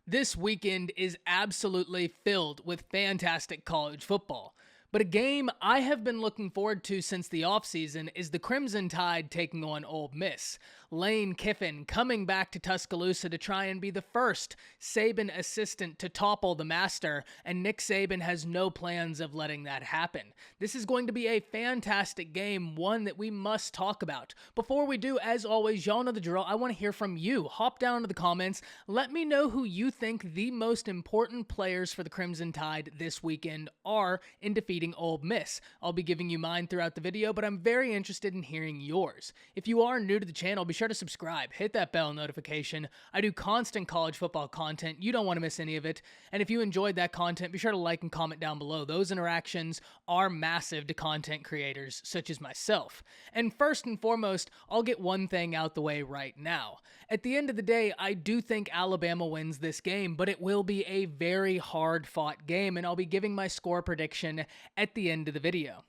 This weekend is absolutely filled with fantastic college football. But a game I have been looking forward to since the offseason is the Crimson Tide taking on Ole Miss. Lane Kiffin coming back to Tuscaloosa to try and be the first Saban assistant to topple the master, and Nick Saban has no plans of letting that happen. This is going to be a fantastic game, one that we must talk about. Before we do, as always, y'all know the drill. I want to hear from you. Hop down into the comments. Let me know who you think the most important players for the Crimson Tide this weekend are in defeating Ole Miss. I'll be giving you mine throughout the video, but I'm very interested in hearing yours. If you are new to the channel, be sure to subscribe, hit that bell notification. I do constant college football content. You don't want to miss any of it. And if you enjoyed that content, be sure to like and comment down below. Those interactions are massive to content creators such as myself. And first and foremost, I'll get one thing out the way right now. At the end of the day, I do think Alabama wins this game, but it will be a very hard-fought game, and I'll be giving my score prediction at the end of the video.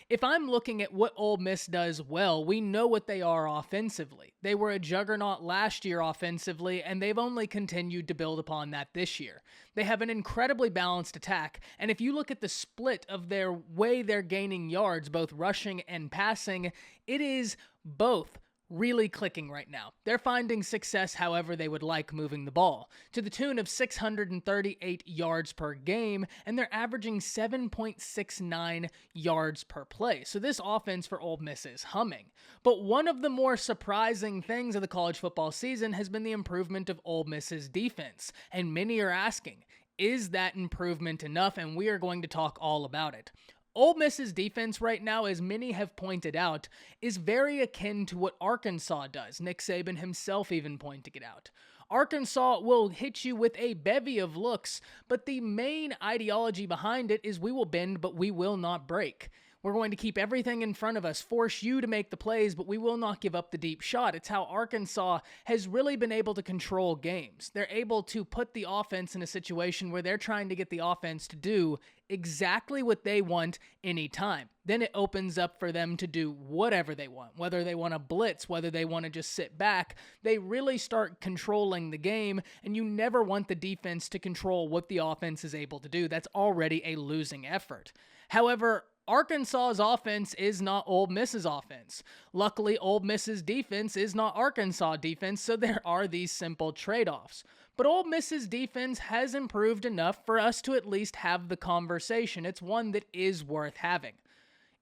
If I'm looking at what Ole Miss does well, we know what they are offensively. They were a juggernaut last year offensively, and they've only continued to build upon that this year. They have an incredibly balanced attack, and if you look at the split of their way they're gaining yards, both rushing and passing, it is both really clicking right now. They're finding success however they would like moving the ball, to the tune of 638 yards per game, and they're averaging 7.69 yards per play. So this offense for Ole Miss is humming. But one of the more surprising things of the college football season has been the improvement of Ole Miss's defense, and many are asking, is that improvement enough? And we are going to talk all about it. Ole Miss's defense right now, as many have pointed out, is very akin to what Arkansas does. Nick Saban himself even pointing it out. Arkansas will hit you with a bevy of looks, but the main ideology behind it is we will bend, but we will not break. We're going to keep everything in front of us, force you to make the plays, but we will not give up the deep shot. It's how Arkansas has really been able to control games. They're able to put the offense in a situation where they're trying to get the offense to do exactly what they want anytime. Then it opens up for them to do whatever they want, whether they want to blitz, whether they want to just sit back. They really start controlling the game, and you never want the defense to control what the offense is able to do. That's already a losing effort. However, Arkansas's offense is not Ole Miss's offense. Luckily, Ole Miss's defense is not Arkansas defense, so there are these simple trade-offs. But Ole Miss's defense has improved enough for us to at least have the conversation. It's one that is worth having.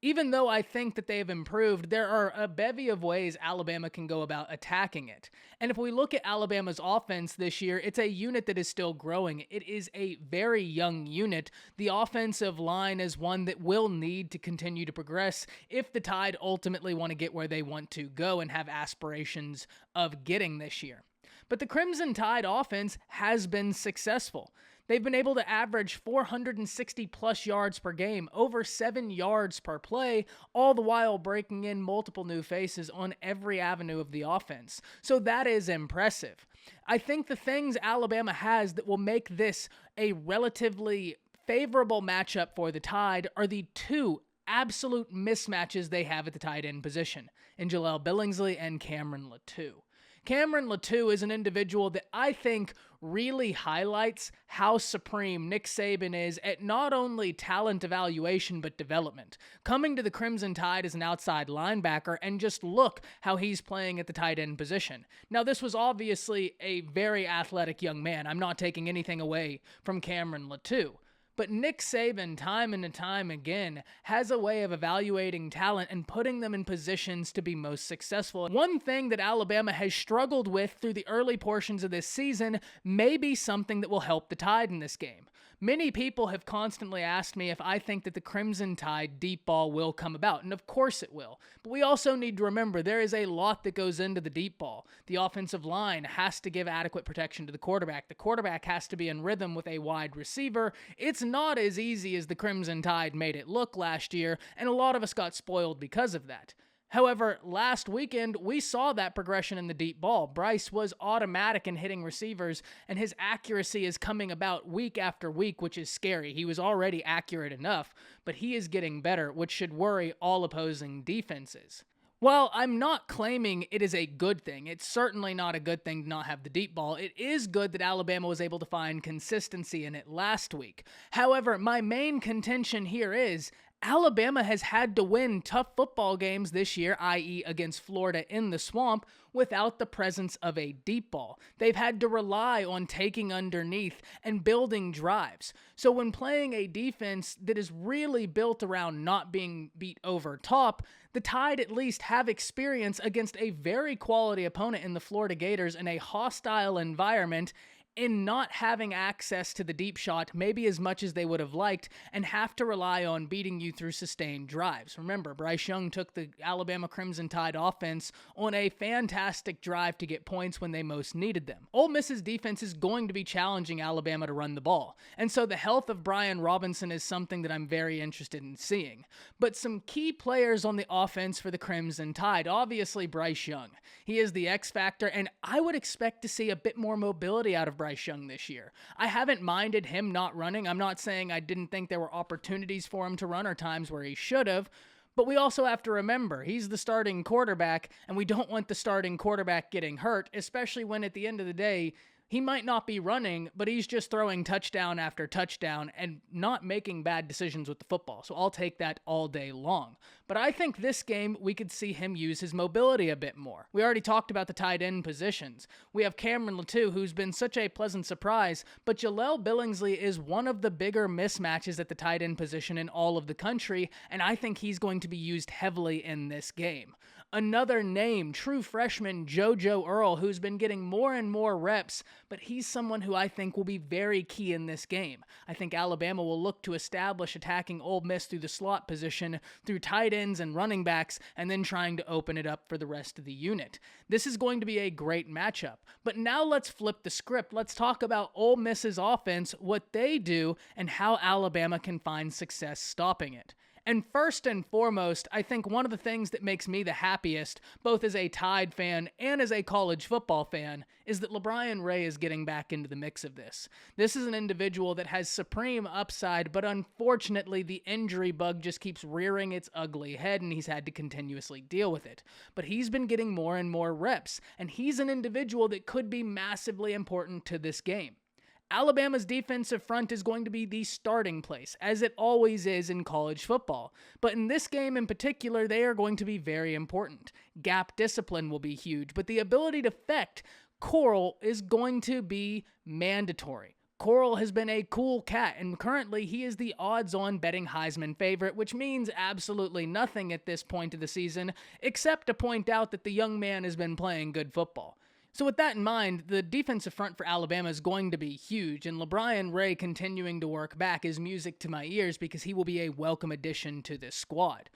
Even though I think that they have improved, there are a bevy of ways Alabama can go about attacking it. And if we look at Alabama's offense this year, it's a unit that is still growing. It is a very young unit. The offensive line is one that will need to continue to progress if the Tide ultimately want to get where they want to go and have aspirations of getting this year. But the Crimson Tide offense has been successful. They've been able to average 460 plus yards per game, over 7 yards per play, all the while breaking in multiple new faces on every avenue of the offense. So that is impressive. I think the things Alabama has that will make this a relatively favorable matchup for the Tide are the two absolute mismatches they have at the tight end position in Jaleel Billingsley and Cameron Latou. Cameron Latou is an individual that I think really highlights how supreme Nick Saban is at not only talent evaluation but development. Coming to the Crimson Tide as an outside linebacker, and just look how he's playing at the tight end position. Now, this was obviously a very athletic young man. I'm not taking anything away from Cameron Latou. But Nick Saban, time and time again, has a way of evaluating talent and putting them in positions to be most successful. One thing that Alabama has struggled with through the early portions of this season may be something that will help the Tide in this game. Many people have constantly asked me if I think that the Crimson Tide deep ball will come about, and of course it will. But we also need to remember there is a lot that goes into the deep ball. The offensive line has to give adequate protection to the quarterback. The quarterback has to be in rhythm with a wide receiver. It's not as easy as the Crimson Tide made it look last year, and a lot of us got spoiled because of that. However, last weekend, we saw that progression in the deep ball. Bryce was automatic in hitting receivers, and his accuracy is coming about week after week, which is scary. He was already accurate enough, but he is getting better, which should worry all opposing defenses. While I'm not claiming it is a good thing, it's certainly not a good thing to not have the deep ball. It is good that Alabama was able to find consistency in it last week. However, my main contention here is Alabama has had to win tough football games this year, i.e., against Florida in the swamp, without the presence of a deep ball. They've had to rely on taking underneath and building drives. So when playing a defense that is really built around not being beat over top, the Tide at least have experience against a very quality opponent in the Florida Gators in a hostile environment in not having access to the deep shot maybe as much as they would have liked and have to rely on beating you through sustained drives. Remember, Bryce Young took the Alabama Crimson Tide offense on a fantastic drive to get points when they most needed them. Ole Miss's defense is going to be challenging Alabama to run the ball, and so the health of Brian Robinson is something that I'm very interested in seeing. But some key players on the offense for the Crimson Tide, obviously Bryce Young. He is the X factor, and I would expect to see a bit more mobility out of Bryce Young this year. I haven't minded him not running. I'm not saying I didn't think there were opportunities for him to run or times where he should have, but we also have to remember he's the starting quarterback, and we don't want the starting quarterback getting hurt, especially when at the end of the day, he might not be running, but he's just throwing touchdown after touchdown and not making bad decisions with the football. So I'll take that all day long. But I think this game, we could see him use his mobility a bit more. We already talked about the tight end positions. We have Cameron Latou, who's been such a pleasant surprise, but Jaleel Billingsley is one of the bigger mismatches at the tight end position in all of the country, and I think he's going to be used heavily in this game. Another name, true freshman JoJo Earl, who's been getting more and more reps, but he's someone who I think will be very key in this game. I think Alabama will look to establish attacking Ole Miss through the slot position, through tight ends and running backs, and then trying to open it up for the rest of the unit. This is going to be a great matchup. But now let's flip the script. Let's talk about Ole Miss's offense, what they do, and how Alabama can find success stopping it. And first and foremost, I think one of the things that makes me the happiest, both as a Tide fan and as a college football fan, is that LaBryan Ray is getting back into the mix of this. This is an individual that has supreme upside, but unfortunately the injury bug just keeps rearing its ugly head and he's had to continuously deal with it. But he's been getting more and more reps, and he's an individual that could be massively important to this game. Alabama's defensive front is going to be the starting place, as it always is in college football. But in this game in particular, they are going to be very important. Gap discipline will be huge, but the ability to affect Coral is going to be mandatory. Coral has been a cool cat, and currently he is the odds-on betting Heisman favorite, which means absolutely nothing at this point of the season, except to point out that the young man has been playing good football. So with that in mind, the defensive front for Alabama is going to be huge, and LaBryan Ray continuing to work back is music to my ears because he will be a welcome addition to this squad.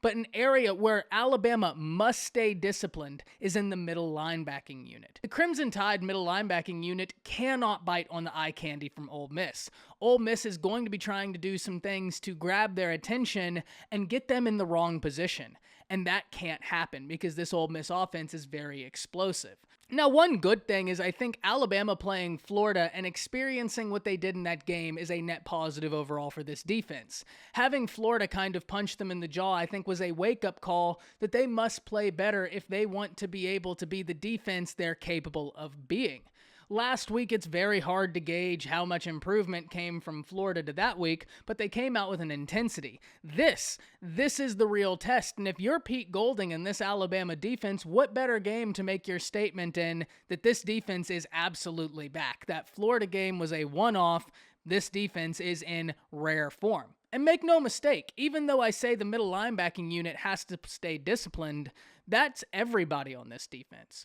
But an area where Alabama must stay disciplined is in the middle linebacking unit. The Crimson Tide middle linebacking unit cannot bite on the eye candy from Ole Miss. Ole Miss is going to be trying to do some things to grab their attention and get them in the wrong position. And that can't happen because this Ole Miss offense is very explosive. Now, one good thing is I think Alabama playing Florida and experiencing what they did in that game is a net positive overall for this defense. Having Florida kind of punch them in the jaw, I think, was a wake-up call that they must play better if they want to be able to be the defense they're capable of being. Last week, it's very hard to gauge how much improvement came from Florida to that week, but they came out with an intensity. This is the real test, and if you're Pete Golding in this Alabama defense, what better game to make your statement in that this defense is absolutely back? That Florida game was a one-off. This defense is in rare form. And make no mistake, even though I say the middle linebacking unit has to stay disciplined, that's everybody on this defense.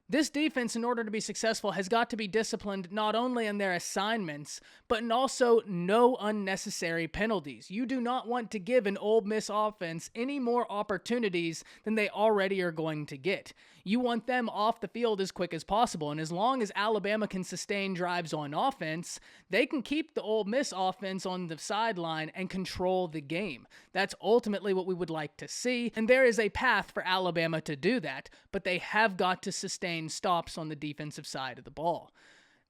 This defense, in order to be successful, has got to be disciplined not only in their assignments, but in also no unnecessary penalties. You do not want to give an Ole Miss offense any more opportunities than they already are going to get. You want them off the field as quick as possible, and as long as Alabama can sustain drives on offense, they can keep the Ole Miss offense on the sideline and control the game. That's ultimately what we would like to see, and there is a path for Alabama to do that, but they have got to sustain stops on the defensive side of the ball.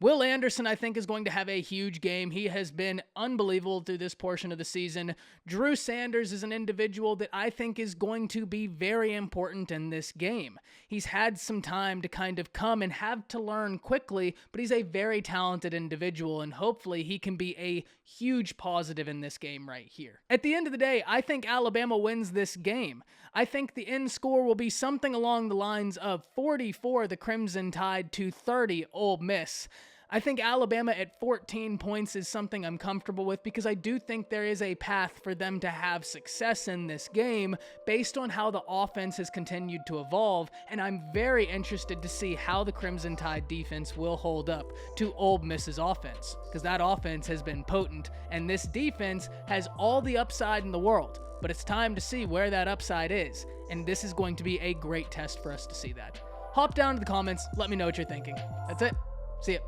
Will Anderson, I think, is going to have a huge game. He has been unbelievable through this portion of the season. Drew Sanders is an individual that I think is going to be very important in this game. He's had some time to kind of come and have to learn quickly, but he's a very talented individual, and hopefully he can be a huge positive in this game right here. At the end of the day, I think Alabama wins this game. I think the end score will be something along the lines of 44 the Crimson Tide to 30 Ole Miss. I think Alabama at 14 points is something I'm comfortable with because I do think there is a path for them to have success in this game based on how the offense has continued to evolve, and I'm very interested to see how the Crimson Tide defense will hold up to Ole Miss's offense, because that offense has been potent, and this defense has all the upside in the world, but it's time to see where that upside is, and this is going to be a great test for us to see that. Hop down to the comments, let me know what you're thinking. That's it. See ya.